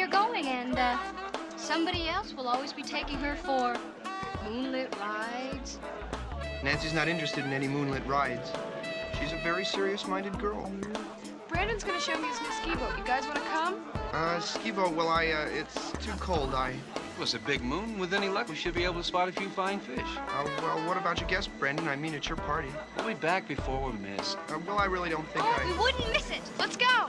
they're going, and somebody else will always be taking her for moonlit rides. Nancy's not interested in any moonlit rides. She's a very serious-minded girl. Brandon's gonna show me his new ski boat. You guys wanna come? Ski boat, well, it's too cold. Well, it's a big moon. With any luck, we should be able to spot a few fine fish. Well, what about your guest, Brandon? I mean, it's your party. We'll be back before we're missed. Well, I really don't think We wouldn't miss it. Let's go!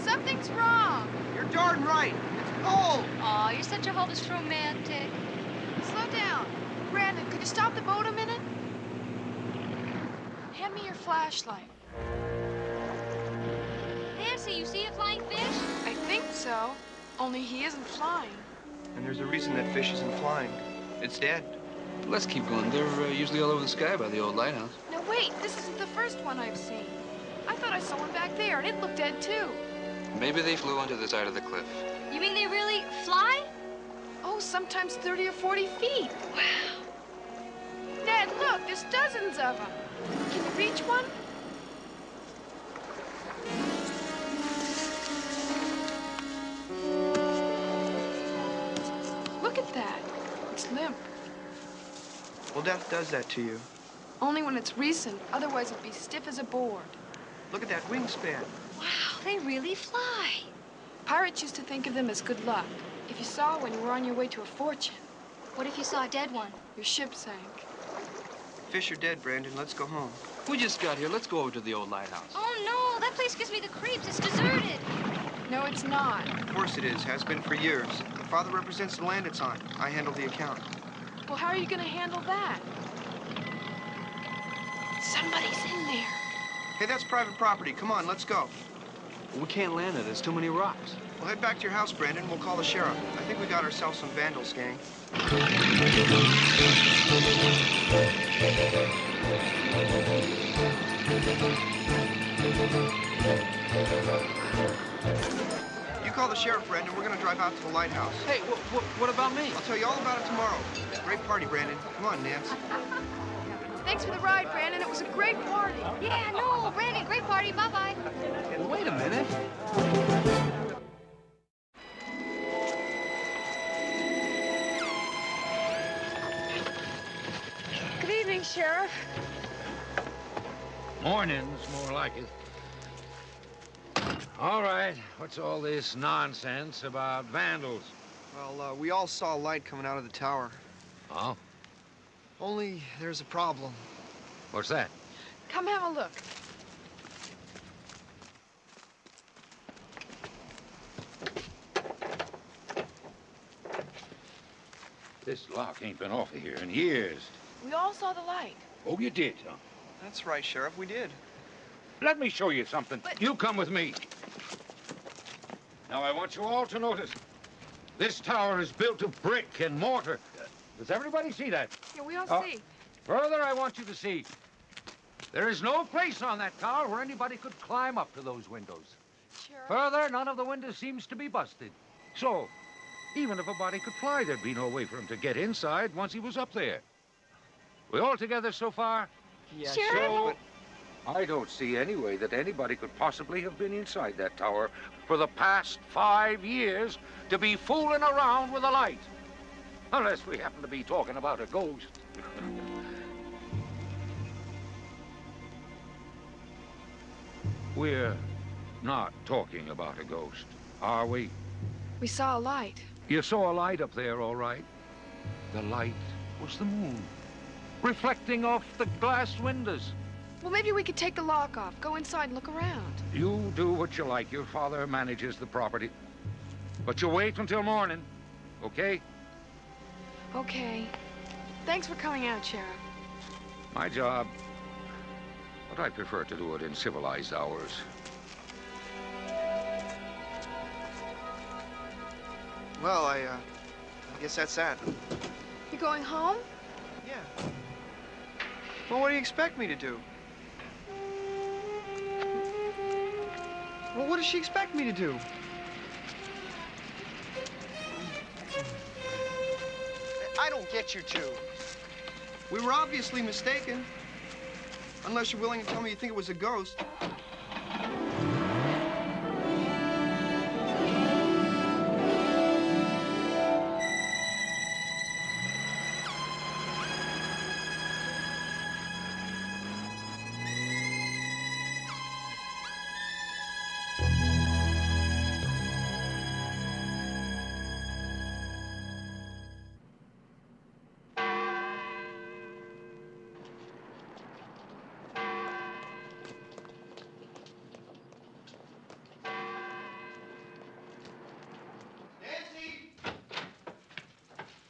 Something's wrong. You're darn right. It's cold. Aw, you're such a hopeless romantic. Slow down. Brandon, could you stop the boat a minute? Hand me your flashlight. Nancy, you see a flying fish? I think so. Only he isn't flying. And there's a reason that fish isn't flying. It's dead. Let's keep going. They're usually all over the sky by the old lighthouse. No, wait. This isn't the first one I've seen. I thought I saw one back there, and it looked dead, too. Maybe they flew onto the side of the cliff. You mean they really fly? Oh, sometimes 30 or 40 feet. Wow. Ned, look, there's dozens of them. Can you reach one? Look at that. It's limp. Well, death does that to you. Only when it's recent. Otherwise, it'd be stiff as a board. Look at that wingspan. Wow, they really fly. Pirates used to think of them as good luck. If you saw one, you were on your way to a fortune. What if you saw a dead one? Your ship sank. Fish are dead, Brandon. Let's go home. We just got here. Let's go over to the old lighthouse. Oh, no, that place gives me the creeps. It's deserted. No, it's not. Of course it is. Has been for years. The father represents the land it's on. I handle the account. Well, how are you going to handle that? Somebody's in there. Hey, that's private property. Come on, let's go. We can't land it. There's too many rocks. We'll head back to your house, Brandon. We'll call the sheriff. I think we got ourselves some vandals, gang. You call the sheriff, Brandon. We're gonna drive out to the lighthouse. Hey, what about me? I'll tell you all about it tomorrow. Great party, Brandon. Come on, Nance. Thanks for the ride, Brandon. It was a great party. Yeah, no, Brandon, great party. Bye-bye. Well, wait a minute. Good evening, Sheriff. Morning's more like it. All right, what's all this nonsense about vandals? Well, we all saw a light coming out of the tower. Oh? Only there's a problem. What's that? Come have a look. This lock ain't been off of here in years. We all saw the light. Oh, you did, huh? That's right, Sheriff. We did. Let me show you something. But- You come with me. Now, I want you all to notice, this tower is built of brick and mortar. Does everybody see that? Yeah, we all see. Further, I want you to see, there is no place on that tower where anybody could climb up to those windows. Sheriff. Further, none of the windows seems to be busted. So, even if a body could fly, there'd be no way for him to get inside once he was up there. We all together so far? Yeah, So, I don't see any way that anybody could possibly have been inside that tower for the past 5 years to be fooling around with a light. Unless we happen to be talking about a ghost. We're not talking about a ghost, are we? We saw a light. You saw a light up there, all right. The light was the moon, reflecting off the glass windows. Well, maybe we could take the lock off, go inside and look around. You do what you like. Your father manages the property. But you wait until morning, okay? Okay. Thanks for coming out, Sheriff. My job. But I prefer to do it in civilized hours. Well, I guess that's that. You going home? Yeah. Well, what do you expect me to do? Well, what does she expect me to do? I don't get you two. We were obviously mistaken. Unless you're willing to tell me you think it was a ghost.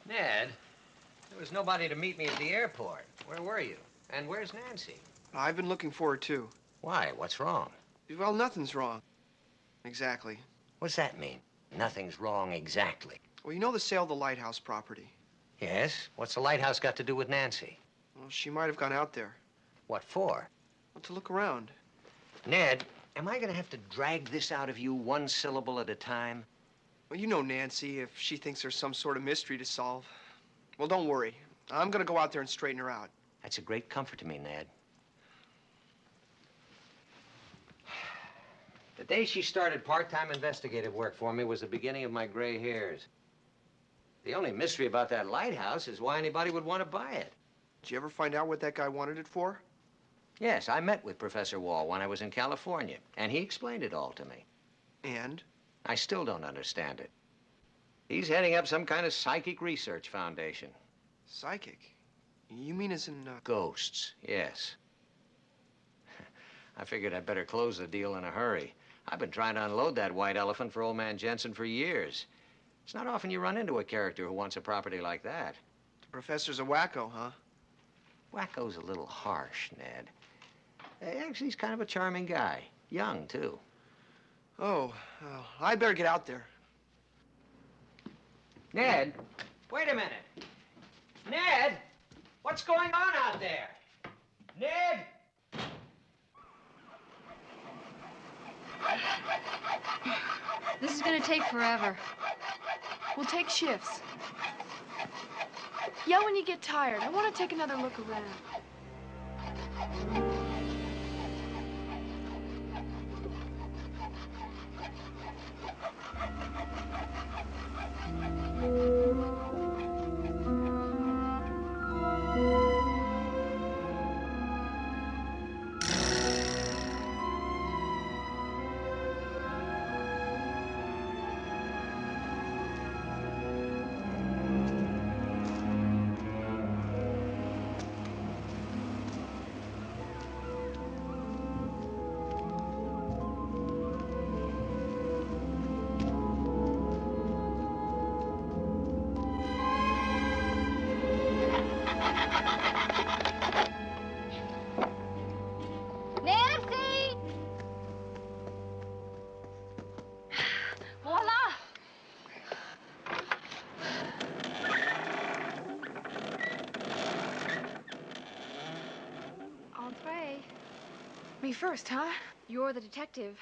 Ned, there was nobody to meet me at the airport. Where were you? And where's Nancy? I've been looking for her, too. Why? What's wrong? Well, nothing's wrong. Exactly. What's that mean? Nothing's wrong exactly. Well, you know the sale of the lighthouse property? Yes? What's the lighthouse got to do with Nancy? Well, she might have gone out there. What for? Well, to look around. Ned, am I gonna have to drag this out of you one syllable at a time? Well, you know Nancy, if she thinks there's some sort of mystery to solve. Well, don't worry. I'm gonna go out there and straighten her out. That's a great comfort to me, Ned. The day she started part-time investigative work for me was the beginning of my gray hairs. The only mystery about that lighthouse is why anybody would want to buy it. Did you ever find out what that guy wanted it for? Yes, I met with Professor Wall when I was in California, and he explained it all to me. And? I still don't understand it. He's heading up some kind of psychic research foundation. Psychic? You mean as in, Ghosts, yes. I figured I'd better close the deal in a hurry. I've been trying to unload that white elephant for old man Jensen for years. It's not often you run into a character who wants a property like that. The professor's a wacko, huh? Wacko's a little harsh, Ned. Actually, he's kind of a charming guy. Young, too. Oh, I'd better get out there. Ned, wait a minute. Ned, what's going on out there? Ned! This is gonna take forever. We'll take shifts. Yell when you get tired. I want to take another look around. Nancy! Voila! Entree. Me first, huh? You're the detective.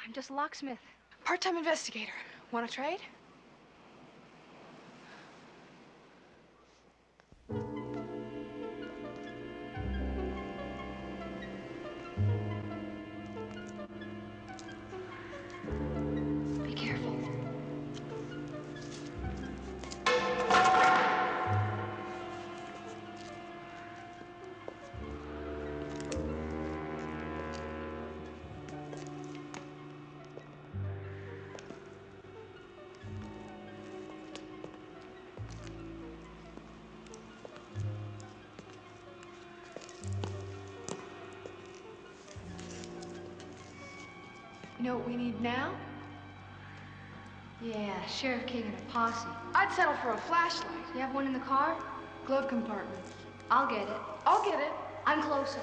I'm just a locksmith. Part-time investigator. Want to trade? Be careful. You know what we need now? Yeah, Sheriff King and a posse. I'd settle for a flashlight. You have one in the car? Glove compartment. I'll get it. I'll get it. I'm closer.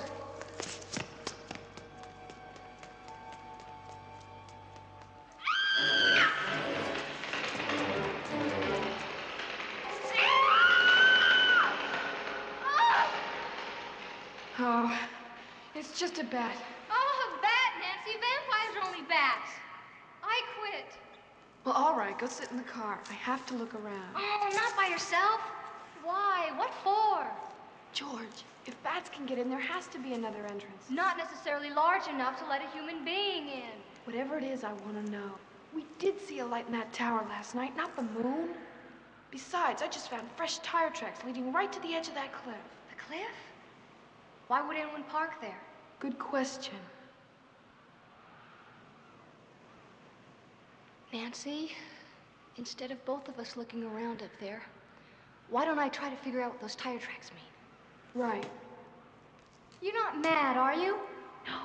Oh, it's just a bat. Oh, a bat, Nancy. Vampires are only bats. I quit. Well, all right, go sit in the car. I have to look around. Oh, not by yourself. Why? What for? Joy. bats can get in, there has to be another entrance. Not necessarily large enough to let a human being in. Whatever it is, I want to know. We did see a light in that tower last night, not the moon. Besides, I just found fresh tire tracks leading right to the edge of that cliff. The cliff? Why would anyone park there? Good question. Nancy, instead of both of us looking around up there, why don't I try to figure out what those tire tracks mean? Right. You're not mad, are you? No.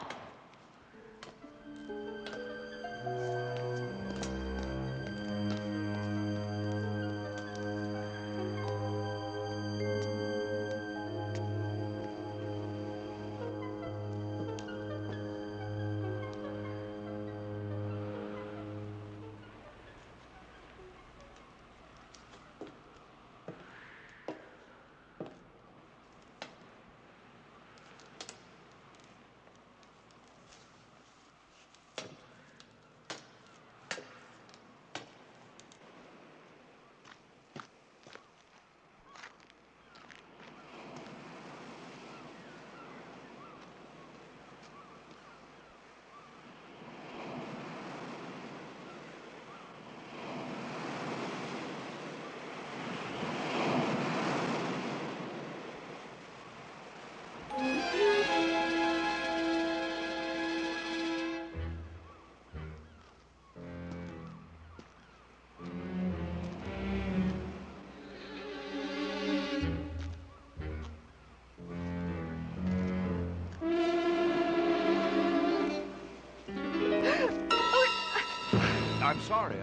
I'm sorry.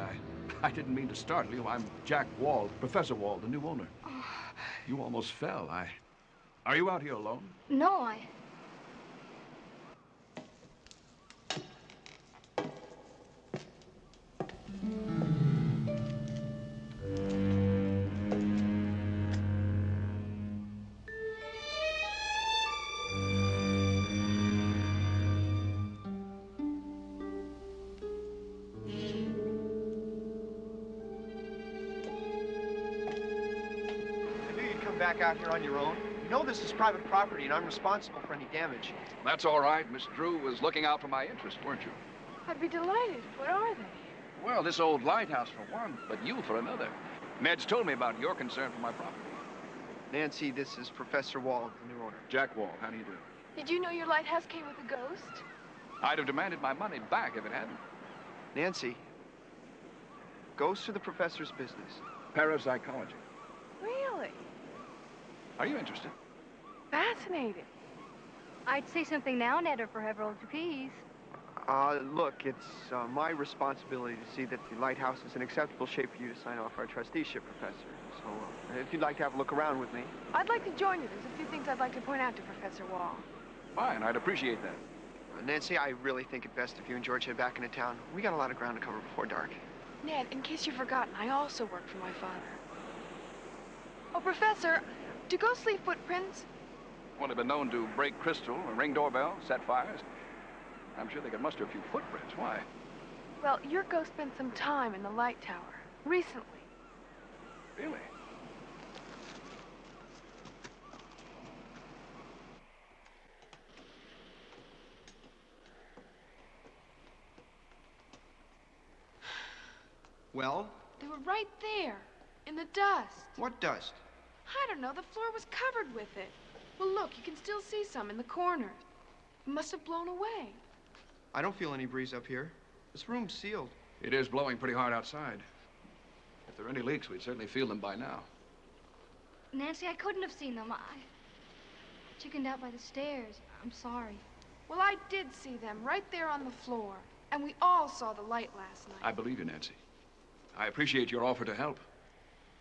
I didn't mean to startle you. I'm Jack Wall, Professor Wall, the new owner. You almost fell. Are you out here alone? No, Back out here on your own. You know this is private property, and I'm responsible for any damage. That's all right. Miss Drew was looking out for my interest, weren't you? I'd be delighted. What are they? Well, this old lighthouse for one, but you for another. Ned's told me about your concern for my property. Nancy, this is Professor Wall, the new owner. Jack Wall, how do you do? Did you know your lighthouse came with a ghost? I'd have demanded my money back if it hadn't. Nancy, ghosts are the professor's business. Parapsychology. Really? Are you interested? Fascinating. I'd say something now, Ned, or forever hold your peace. Look, it's my responsibility to see that the lighthouse is in acceptable shape for you to sign off our trusteeship, Professor. So, if you'd like to have a look around with me. I'd like to join you. There's a few things I'd like to point out to Professor Wall. Fine, I'd appreciate that. Nancy, I really think it best if you and George head back into town. We got a lot of ground to cover before dark. Ned, in case you've forgotten, I also work for my father. Oh, Professor, do ghosts leave footprints? Well, they've been known to break crystal, ring doorbells, set fires. I'm sure they could muster a few footprints. Why? Well, your ghost spent some time in the light tower. Recently. Really? Well? They were right there, in the dust. What dust? I don't know, the floor was covered with it. Well, look, you can still see some in the corners. It must have blown away. I don't feel any breeze up here. This room's sealed. It is blowing pretty hard outside. If there are any leaks, we'd certainly feel them by now. Nancy, I couldn't have seen them. I chickened out by the stairs. I'm sorry. Well, I did see them right there on the floor. And we all saw the light last night. I believe you, Nancy. I appreciate your offer to help.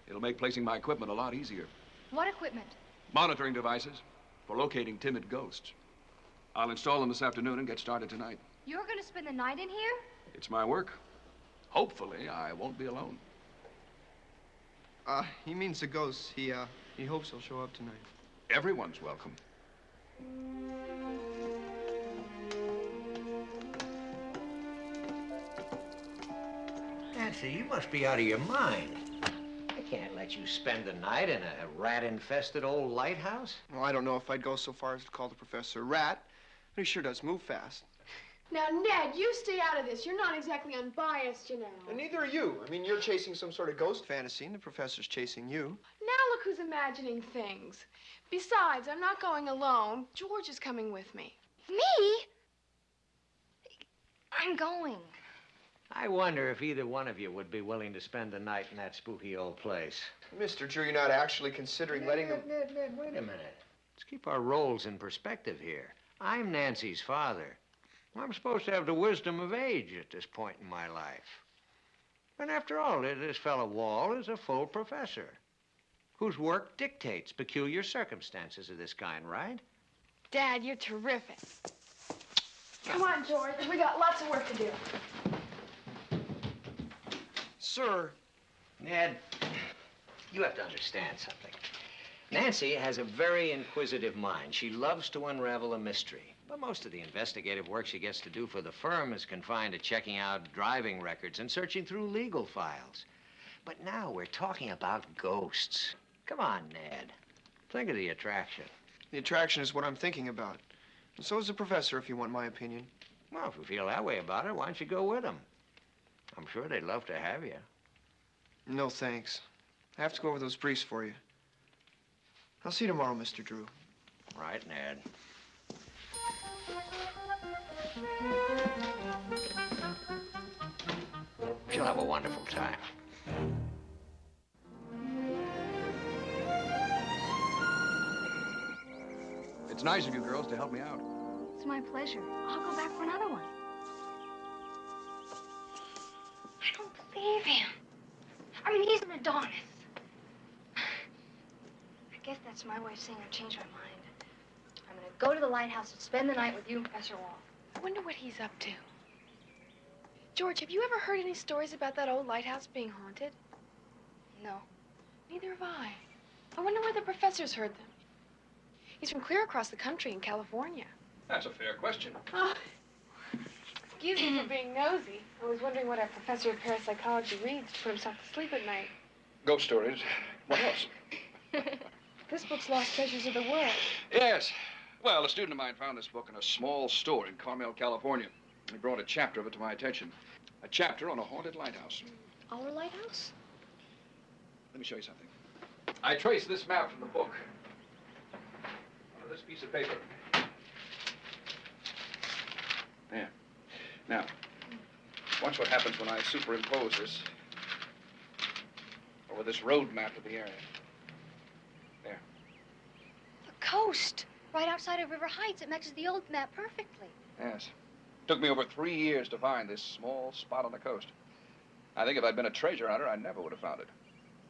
It'll make placing my equipment a lot easier. What equipment? Monitoring devices for locating timid ghosts. I'll install them this afternoon and get started tonight. You're going to spend the night in here? It's my work. Hopefully, I won't be alone. He means the ghosts. He hopes he'll show up tonight. Everyone's welcome. Nancy, you must be out of your mind. can't let you spend the night in a rat-infested old lighthouse. Well, I don't know if I'd go so far as to call the professor a rat, but he sure does move fast. Now, Ned, you stay out of this. You're not exactly unbiased, you know. And neither are you. I mean, you're chasing some sort of ghost fantasy, and the professor's chasing you. Now look who's imagining things. Besides, I'm not going alone. George is coming with me. Me? I'm going. I wonder if either one of you would be willing to spend the night in that spooky old place. Mr. Drew, you're not actually considering letting them... Ned, wait a minute. Let's keep our roles in perspective here. I'm Nancy's father. I'm supposed to have the wisdom of age at this point in my life. And after all, this fellow Wall is a full professor whose work dictates peculiar circumstances of this kind, right? Dad, you're terrific. Come on, George. We got lots of work to do. Sir. Ned, you have to understand something. Nancy has a very inquisitive mind. She loves to unravel a mystery. But most of the investigative work she gets to do for the firm is confined to checking out driving records and searching through legal files. But now we're talking about ghosts. Come on, Ned. Think of the attraction. The attraction is what I'm thinking about. And so is the professor, if you want my opinion. Well, if you feel that way about it, why don't you go with them? I'm sure they'd love to have you. No, thanks. I have to go over those briefs for you. I'll see you tomorrow, Mr. Drew. Right, Ned. She'll have a wonderful time. It's nice of you girls to help me out. It's my pleasure. I'll go back for another one. I don't believe him. I mean, he's an Adonis. I guess that's my way of saying I've changed my mind. I'm gonna go to the lighthouse and spend the night with you and Professor Wall. I wonder what he's up to. George, have you ever heard any stories about that old lighthouse being haunted? No. Neither have I. I wonder where the professor's heard them. He's from clear across the country in California. That's a fair question. Oh, excuse me for being nosy. I was wondering what our professor of parapsychology reads to put himself to sleep at night. Ghost stories. What else? This book's Lost Treasures of the World. Yes. Well, a student of mine found this book in a small store in Carmel, California. He brought a chapter of it to my attention. A chapter on a haunted lighthouse. Our lighthouse? Let me show you something. I traced this map from the book onto this piece of paper. There. Now, watch what happens when I superimpose this over this road map of the area. There. The coast. Right outside of River Heights. It matches the old map perfectly. Yes. Took me over 3 years to find this small spot on the coast. I think if I'd been a treasure hunter, I never would have found it.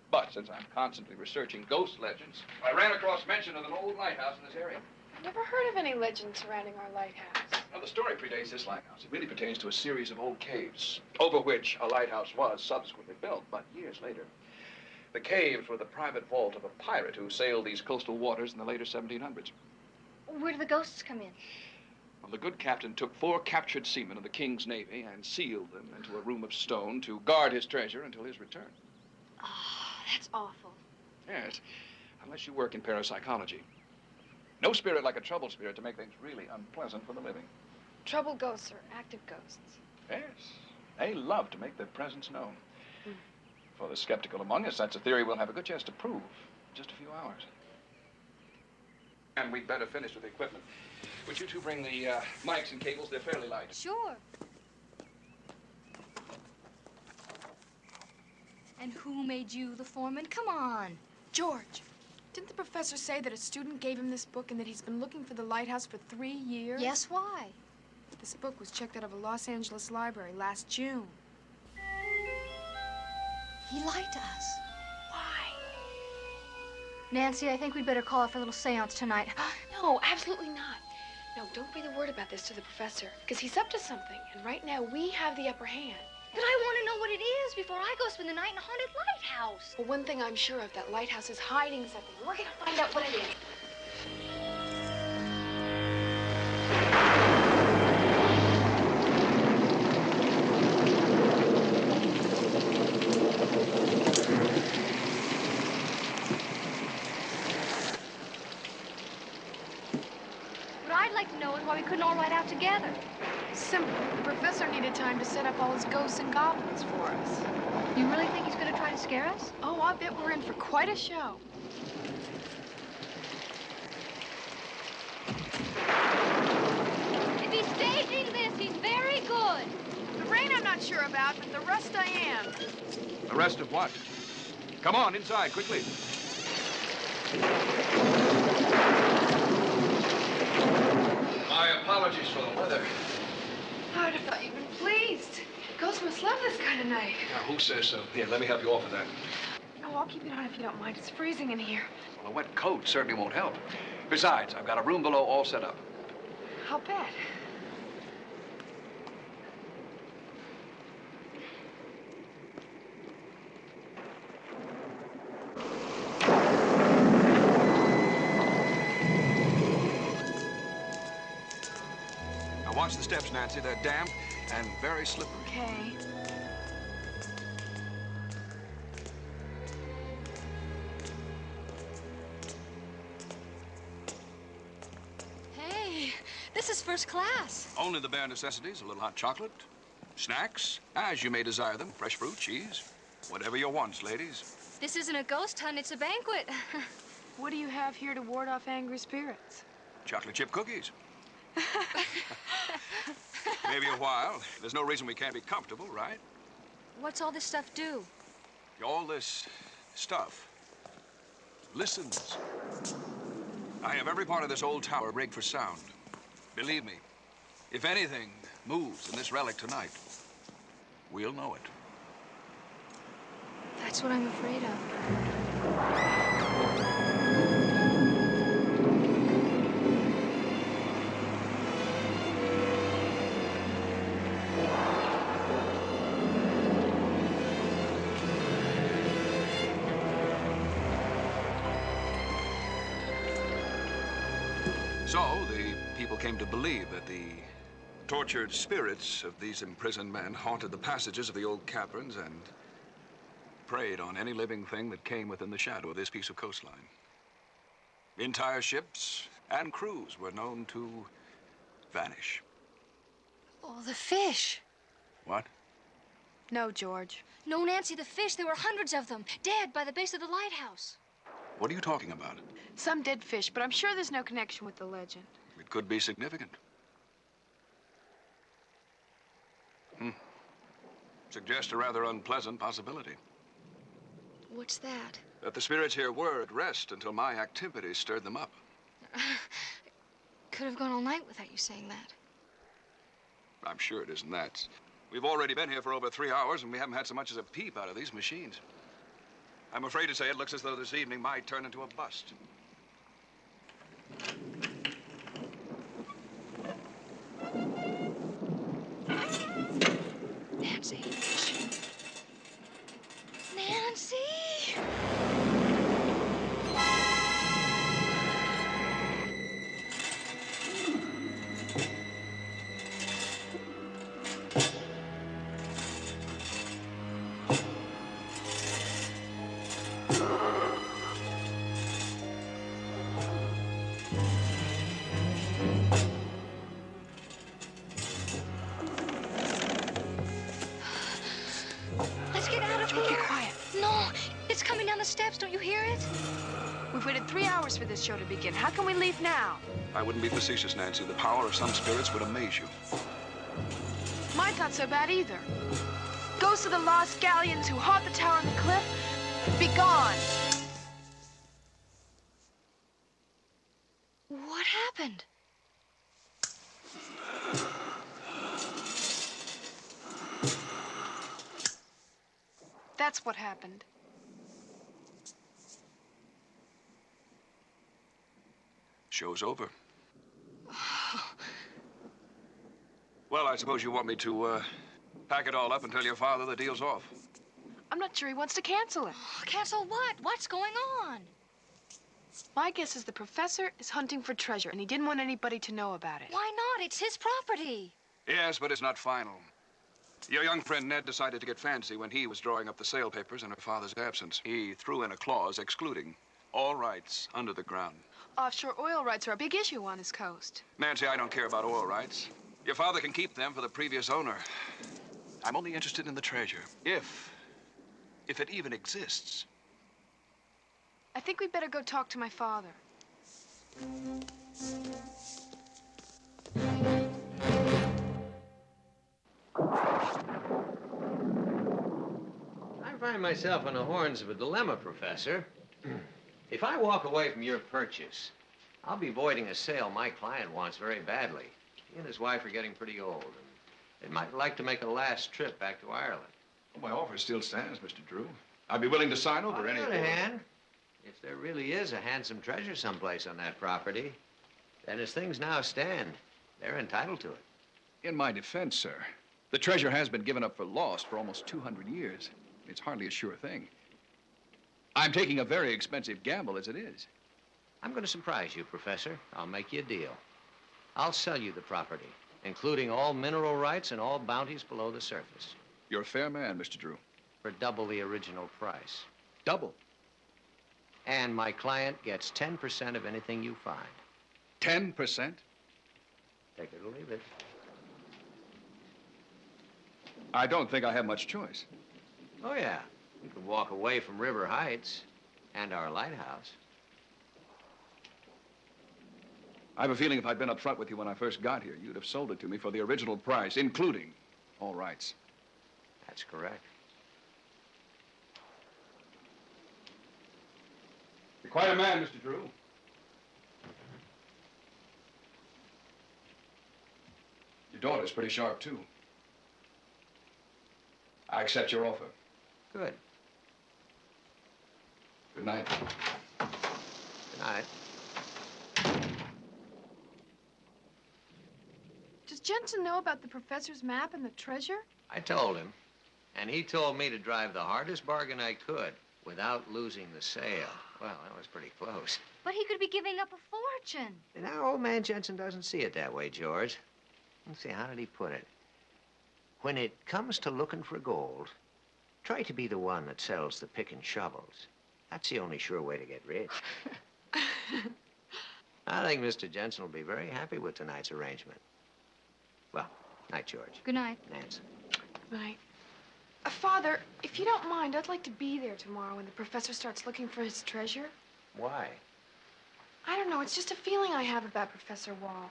But since I'm constantly researching ghost legends, I ran across mention of an old lighthouse in this area. I've never heard of any legends surrounding our lighthouse. Now, the story predates this lighthouse. It really pertains to a series of old caves, over which a lighthouse was subsequently built, but years later. The caves were the private vault of a pirate who sailed these coastal waters in the later 1700s. Where do the ghosts come in? Well, the good captain took 4 captured seamen of the King's Navy and sealed them into a room of stone to guard his treasure until his return. Oh, that's awful. Yes, unless you work in parapsychology. No spirit like a troubled spirit to make things really unpleasant for the living. Troubled ghosts are active ghosts. Yes, they love to make their presence known. For the skeptical among us, that's a theory we'll have a good chance to prove in just a few hours. And we'd better finish with the equipment. Would you two bring the mics and cables? They're fairly light. Sure. And who made you the foreman? Come on. George, didn't the professor say that a student gave him this book and that he's been looking for the lighthouse for 3 years? Yes, why? This book was checked out of a Los Angeles library last June. He lied to us. Why? Nancy, I think we'd better call off a little seance tonight. No, absolutely not. No, don't breathe a word about this to the professor, because he's up to something, and right now we have the upper hand. But I want to know what it is before I go spend the night in a haunted lighthouse. Well, one thing I'm sure of, that lighthouse is hiding something. We're gonna find out what it is. like to know is why we couldn't all ride out together. Simple. The professor needed time to set up all his ghosts and goblins for us. You really think he's going to try to scare us? Oh, I bet we're in for quite a show. If he's staging this, he's very good. The rain I'm not sure about, but the rest I am. The rest of what? Come on, inside, quickly. My apologies for the weather. I'd have thought you'd been pleased. Ghosts must love this kind of night. Now, who says so? Here, let me help you off with that. Oh, I'll keep it on if you don't mind. It's freezing in here. Well, a wet coat certainly won't help. Besides, I've got a room below all set up. I'll bet. Now, watch the steps, Nancy. They're damp and very slippery. Okay. Hey, this is first class. Only the bare necessities, a little hot chocolate, snacks, as you may desire them, fresh fruit, cheese, whatever your wants, ladies. This isn't a ghost hunt, it's a banquet. What do you have here to ward off angry spirits? Chocolate chip cookies. Maybe a while. There's no reason we can't be comfortable, right? What's all this stuff do? All this stuff listens. I have every part of this old tower rigged for sound. Believe me, if anything moves in this relic tonight, we'll know it. That's what I'm afraid of. So, the people came to believe that the tortured spirits of these imprisoned men haunted the passages of the old caverns and preyed on any living thing that came within the shadow of this piece of coastline. Entire ships and crews were known to vanish. Oh, the fish. What? No, George. No, Nancy, the fish. There were hundreds of them, dead by the base of the lighthouse. What are you talking about? Some dead fish, but I'm sure there's no connection with the legend. It could be significant. Suggests a rather unpleasant possibility. What's that? That the spirits here were at rest until my activities stirred them up. Could have gone all night without you saying that. I'm sure it isn't that. We've already been here for over 3 hours, and we haven't had so much as a peep out of these machines. I'm afraid to say it looks as though this evening might turn into a bust. Nancy. Nancy! Let's get out of George, be here. quiet. No, it's coming down the steps. Don't you hear it? We've waited 3 hours for this show to begin. How can we leave now? I wouldn't be facetious, Nancy. The power of some spirits would amaze you. Mine's not so bad either. Ghosts of the lost galleons who haunt the tower on the cliff, be gone. What happened? That's what happened. Show's over. Well, I suppose you want me to, pack it all up and tell your father the deal's off. I'm not sure he wants to cancel it. Cancel what? What's going on? My guess is the professor is hunting for treasure, and he didn't want anybody to know about it. Why not? It's his property. Yes, but it's not final. Your young friend Ned decided to get fancy when he was drawing up the sale papers in her father's absence. He threw in a clause excluding all rights under the ground. Offshore oil rights are a big issue on this coast. Nancy, I don't care about oil rights. Your father can keep them for the previous owner. I'm only interested in the treasure. If it even exists. I think we'd better go talk to my father. I find myself on the horns of a dilemma, Professor. If I walk away from your purchase, I'll be voiding a sale my client wants very badly. He and his wife are getting pretty old, and they might like to make a last trip back to Ireland. Well, my offer still stands, Mr. Drew. I'd be willing to sign over any... On the other hand, if there really is a handsome treasure someplace on that property, then as things now stand, they're entitled to it. In my defense, sir, the treasure has been given up for lost for almost 200 years. It's hardly a sure thing. I'm taking a very expensive gamble as it is. I'm going to surprise you, Professor. I'll make you a deal. I'll sell you the property, including all mineral rights and all bounties below the surface. You're a fair man, Mr. Drew. For double the original price. Double? And my client gets 10% of anything you find. 10%? Take it or leave it. I don't think I have much choice. Oh, yeah. You can walk away from River Heights and our lighthouse. I have a feeling if I'd been up front with you when I first got here, you'd have sold it to me for the original price, including all rights. That's correct. You're quite a man, Mr. Drew. Your daughter's pretty sharp, too. I accept your offer. Good. Good night. Good night. Does Jensen know about the professor's map and the treasure? I told him, and he told me to drive the hardest bargain I could without losing the sale. Well, that was pretty close. But he could be giving up a fortune. Now, old man Jensen doesn't see it that way, George. Let's see, how did he put it? When it comes to looking for gold, try to be the one that sells the pick and shovels. That's the only sure way to get rich. I think Mr. Jensen will be very happy with tonight's arrangement. Well, night, George. Good night. Nance. Good night. Father, if you don't mind, I'd like to be there tomorrow when the professor starts looking for his treasure. Why? I don't know, it's just a feeling I have about Professor Wall.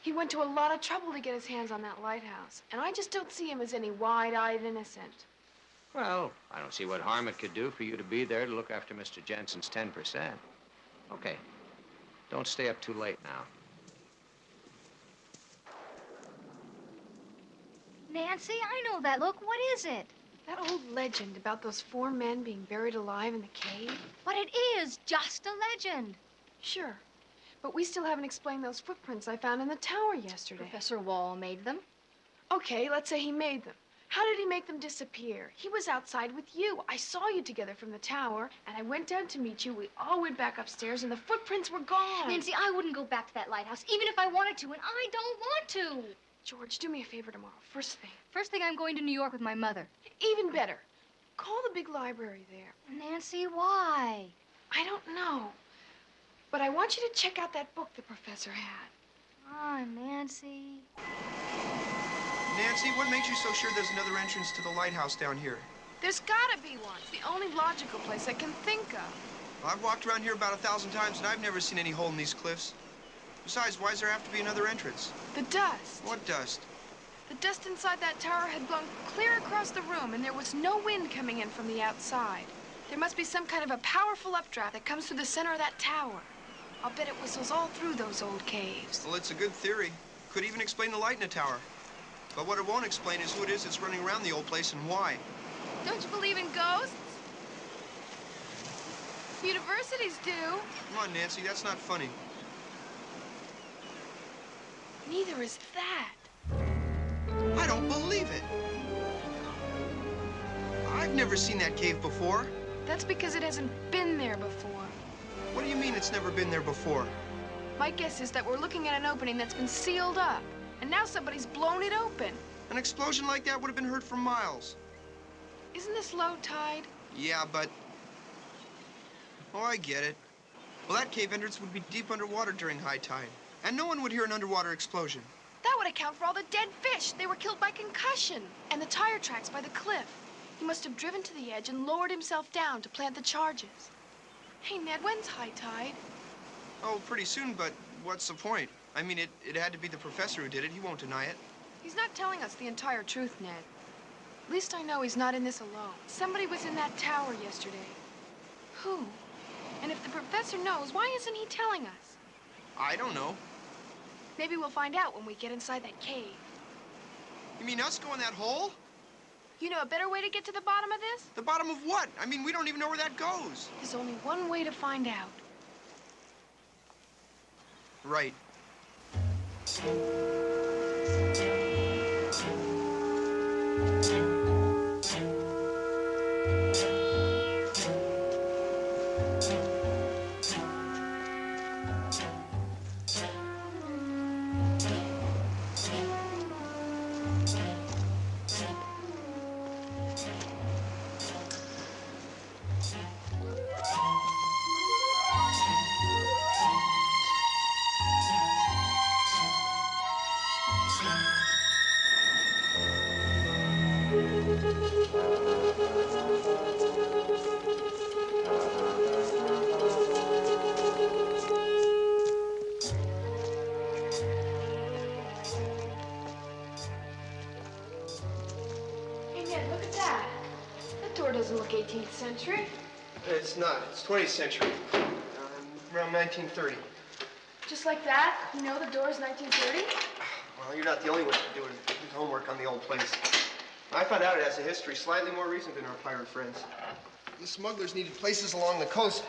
He went to a lot of trouble to get his hands on that lighthouse, and I just don't see him as any wide-eyed innocent. Well, I don't see what harm it could do for you to be there to look after Mr. Jensen's 10%. Okay. Don't stay up too late now. Nancy, I know that look. What is it? That old legend about those 4 men being buried alive in the cave? But it is just a legend. Sure. But we still haven't explained those footprints I found in the tower yesterday. Professor Wall made them. Okay, let's say he made them. How did he make them disappear? He was outside with you. I saw you together from the tower, and I went down to meet you. We all went back upstairs, and the footprints were gone. Nancy, I wouldn't go back to that lighthouse, even if I wanted to, and I don't want to. George, do me a favor tomorrow, first thing. First thing, I'm going to New York with my mother. Even better. Call the big library there. Nancy, why? I don't know. But I want you to check out that book the professor had. Ah, Nancy. Nancy, what makes you so sure there's another entrance to the lighthouse down here? There's gotta be one. It's the only logical place I can think of. Well, I've walked around here about 1,000 times, and I've never seen any hole in these cliffs. Besides, why does there have to be another entrance? The dust. What dust? The dust inside that tower had blown clear across the room, and there was no wind coming in from the outside. There must be some kind of a powerful updraft that comes through the center of that tower. I'll bet it whistles all through those old caves. Well, it's a good theory. Could even explain the light in the tower. But what it won't explain is who it is that's running around the old place and why. Don't you believe in ghosts? Universities do. Come on, Nancy, that's not funny. Neither is that. I don't believe it. I've never seen that cave before. That's because it hasn't been there before. What do you mean it's never been there before? My guess is that we're looking at an opening that's been sealed up, and now somebody's blown it open. An explosion like that would have been heard for miles. Isn't this low tide? Yeah, but... Oh, I get it. Well, that cave entrance would be deep underwater during high tide, and no one would hear an underwater explosion. That would account for all the dead fish. They were killed by concussion. And the tire tracks by the cliff. He must have driven to the edge and lowered himself down to plant the charges. Hey, Ned, when's high tide? Oh, pretty soon, but what's the point? I mean, it had to be the professor who did it. He won't deny it. He's not telling us the entire truth, Ned. At least I know he's not in this alone. Somebody was in that tower yesterday. Who? And if the professor knows, why isn't he telling us? I don't know. Maybe we'll find out when we get inside that cave. You mean us go in that hole? You know a better way to get to the bottom of this? The bottom of what? I mean, we don't even know where that goes. There's only one way to find out. Right. Hey, Ned, look at that. That door doesn't look 18th century. It's not. It's 20th century. Around 1930. Just like that? You know the door's 1930? Well, you're not the only one doing his homework on the old place. I found out it has a history slightly more recent than our pirate friends. The smugglers needed places along the coast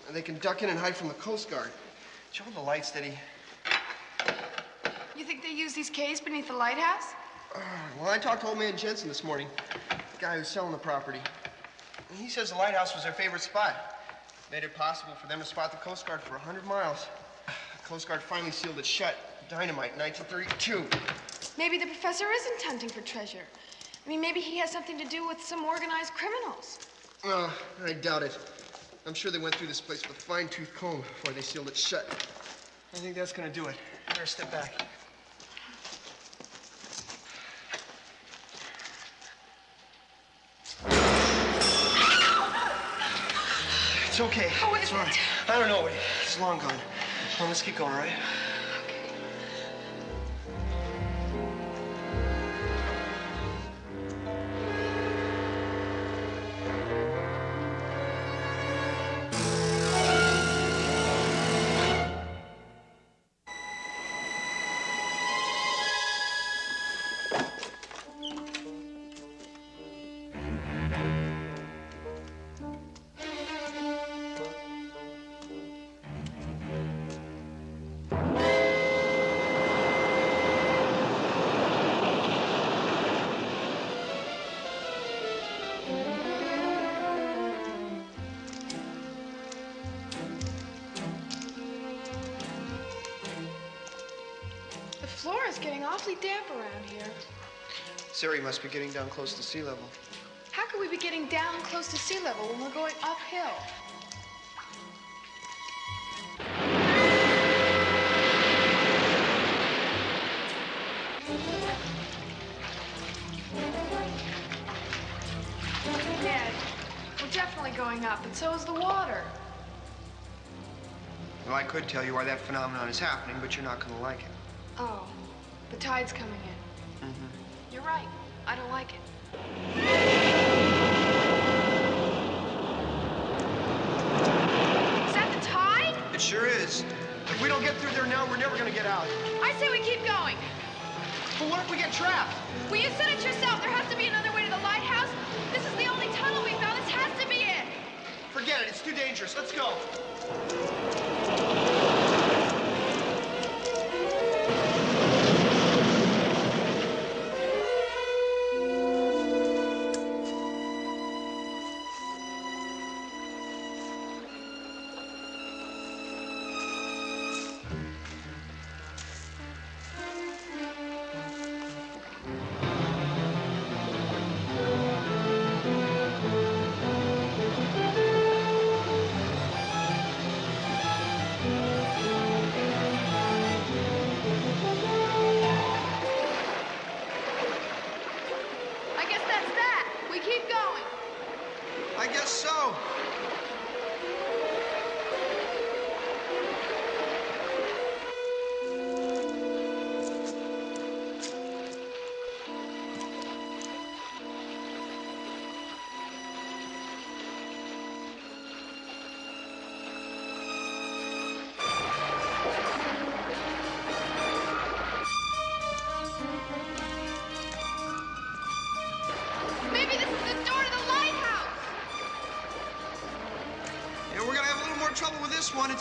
where they can duck in and hide from the Coast Guard. Show the lights that he... You think they use these caves beneath the lighthouse? Well, I talked to old man Jensen this morning, the guy who's selling the property. And he says the lighthouse was their favorite spot. Made it possible for them to spot the Coast Guard for 100 miles. The Coast Guard finally sealed it shut. Dynamite in 1932. Maybe the professor isn't hunting for treasure. I mean, maybe he has something to do with some organized criminals. I doubt it. I'm sure they went through this place with a fine-tooth comb before they sealed it shut. I think that's gonna do it. Better step back. It's okay. Oh, it's all right. I don't know. It's long gone. Well, let's keep going, all right? The floor is getting awfully damp around here. Siri must be getting down close to sea level. How could we be getting down close to sea level when we're going uphill? Ned, we're definitely going up, and so is the water. Well, I could tell you why that phenomenon is happening, but you're not gonna like it. Oh, the tide's coming in. Mm-hmm. You're right. I don't like it. Is that the tide? It sure is. If we don't get through there now, we're never gonna get out. I say we keep going. But what if we get trapped? Well, you said it yourself. There has to be another way to the lighthouse. This is the only tunnel we found. This has to be it. Forget it. It's too dangerous. Let's go.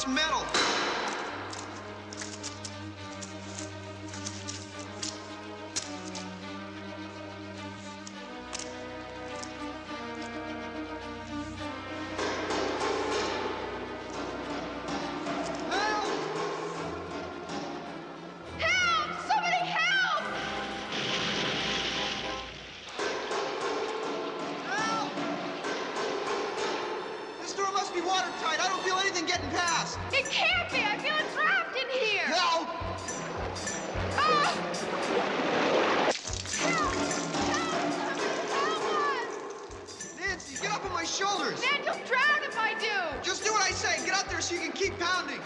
It's metal. Watertight. I don't feel anything getting past. It can't be. I feel trapped in here. Help! Ah! Help! Help us! Nancy, get up on my shoulders. Ned, you'll drown if I do. Just do what I say. Get up there so you can keep pounding.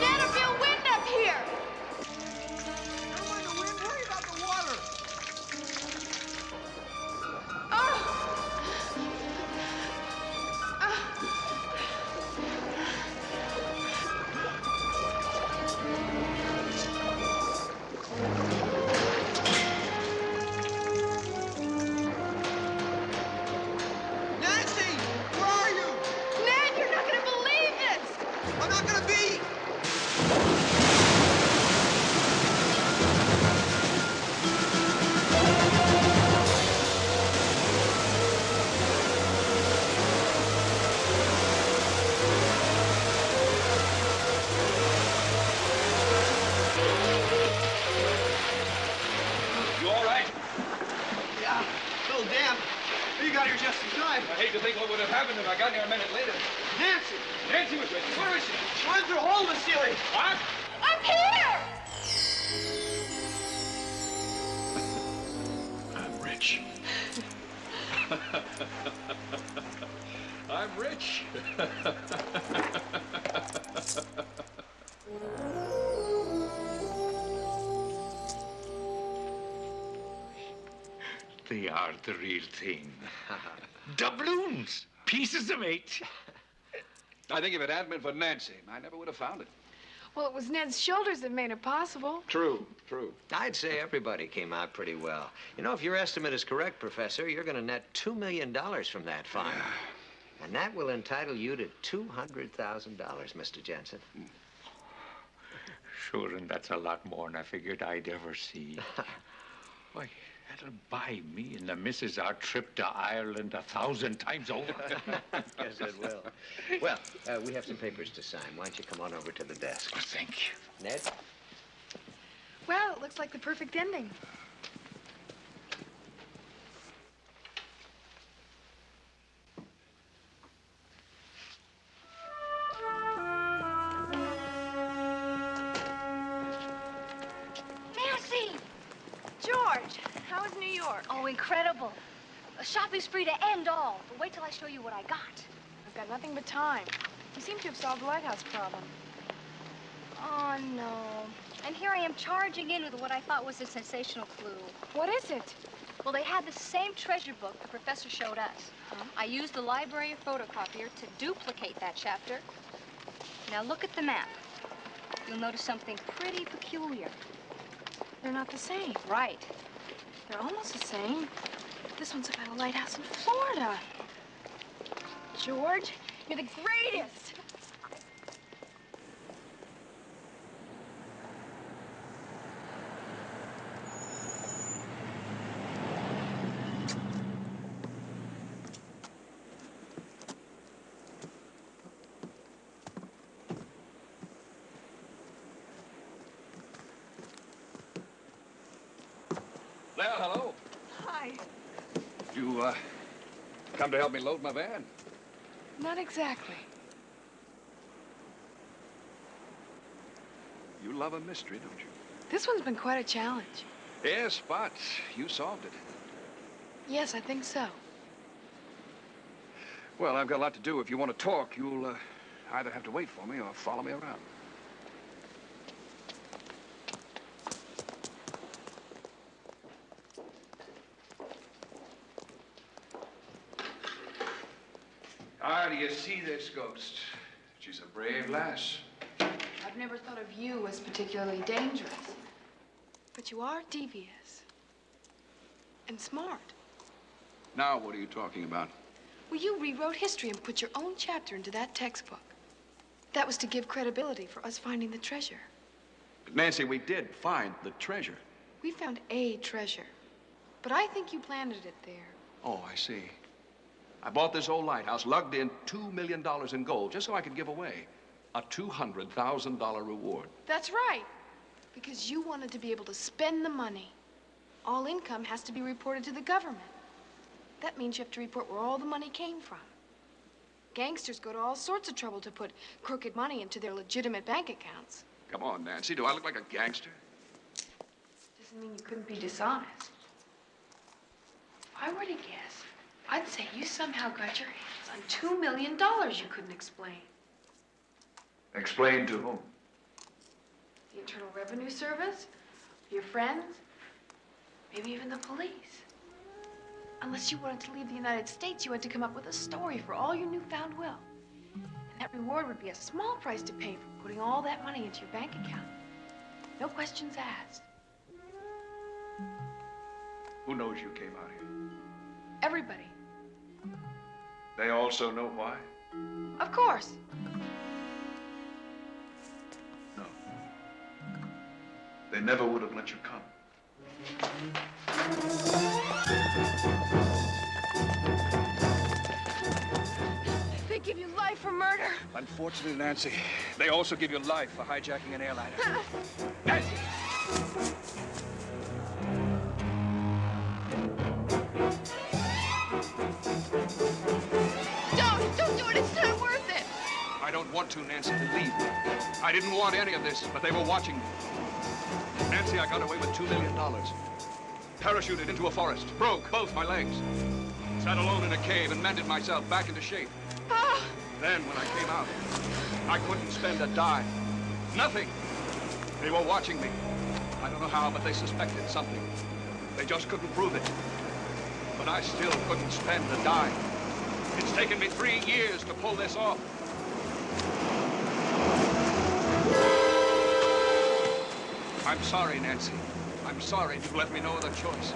Ned, I feel wind up here. Never mind the wind. Worry about the water. Nancy, where are you? Ned, you're not gonna believe this. I'm not gonna be. You all right? Yeah, a little damp. You got here just in time. I hate to think what would have happened if I got here a minute later. Nancy, Nancy was with you. Where is she? she went through a hole in the ceiling. What? I'm here. I'm rich. I'm rich. They are the real thing. Doubloons, pieces of 8. I think if it hadn't been for Nancy, I never would have found it. Well, it was Ned's shoulders that made it possible. True, true. I'd say everybody came out pretty well. You know, if your estimate is correct, Professor, you're going to net $2 million from that find. And that will entitle you to $200,000, Mr. Jensen. Sure, and that's a lot more than I figured I'd ever see. Why, that'll buy me and the missus our trip to Ireland 1,000 times over. Yes, it will. Well, we have some papers to sign. Why don't you come on over to the desk? Oh, thank you. Ned? Well, it looks like the perfect ending. Nancy! George, how is New York? Oh, incredible. A shopping spree to end all. But wait till I show you what I got. I've got nothing but time. You seem to have solved the lighthouse problem. Oh, no. And here I am charging in with what I thought was a sensational clue. What is it? Well, they had the same treasure book the professor showed us. Huh? I used the library photocopier to duplicate that chapter. Now look at the map. You'll notice something pretty peculiar. They're not the same. Right. They're almost the same. This one's about a lighthouse in Florida. George, you're the greatest. Well, hello. Hi. You, come to help me load my van? Not exactly. You love a mystery, don't you? This one's been quite a challenge. Yes, but you solved it. Yes, I think so. Well, I've got a lot to do. If you want to talk, you'll either have to wait for me or follow me around. How do you see this ghost? She's a brave lass. I've never thought of you as particularly dangerous. But you are devious. and smart. Now what are you talking about? Well, you rewrote history and put your own chapter into that textbook. That was to give credibility for us finding the treasure. Nancy, we did find the treasure. We found a treasure, but I think you planted it there. Oh, I see. I bought this old lighthouse, lugged in $2 million in gold, just so I could give away a $200,000 reward. That's right, because you wanted to be able to spend the money. All income has to be reported to the government. That means you have to report where all the money came from. Gangsters go to all sorts of trouble to put crooked money into their legitimate bank accounts. Come on, Nancy, do I look like a gangster? Doesn't mean you couldn't be dishonest. If I were to guess, I'd say you somehow got your hands on $2 million you couldn't explain. Explain to whom? The Internal Revenue Service, your friends, maybe even the police. Unless you wanted to leave the United States, you had to come up with a story for all your newfound wealth. And that reward would be a small price to pay for putting all that money into your bank account. No questions asked. Who knows you came out here? Everybody. They also know why? Of course. No. They never would have let you come. They give you life for murder. Unfortunately, Nancy, they also give you life for hijacking an airliner. Nancy! Don't do it. It's not worth it. I don't want to, Nancy. Believe me. I didn't want any of this, but they were watching me. Nancy, I got away with $2 million. Parachuted into a forest, broke both my legs. Sat alone in a cave and mended myself back into shape. Then, when I came out, I couldn't spend a dime. Nothing. They were watching me. I don't know how, but they suspected something. They just couldn't prove it. But I still couldn't spend a dime. It's taken me 3 years to pull this off. I'm sorry, Nancy. I'm sorry you left me no other choice.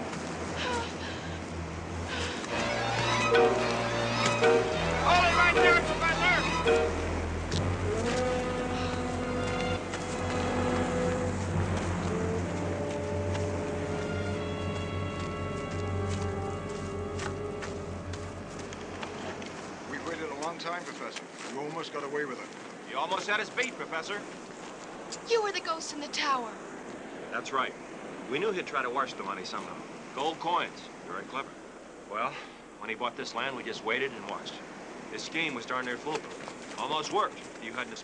Hold it right there, Professor! We've waited a long time, Professor. You almost got away with it. You almost had us beat, Professor. You were the ghost in the tower. That's right. We knew he'd try to wash the money somehow. Gold coins. Very clever. Well, when he bought this land, we just waited and watched. His scheme was darn near foolproof. Almost worked. You hadn't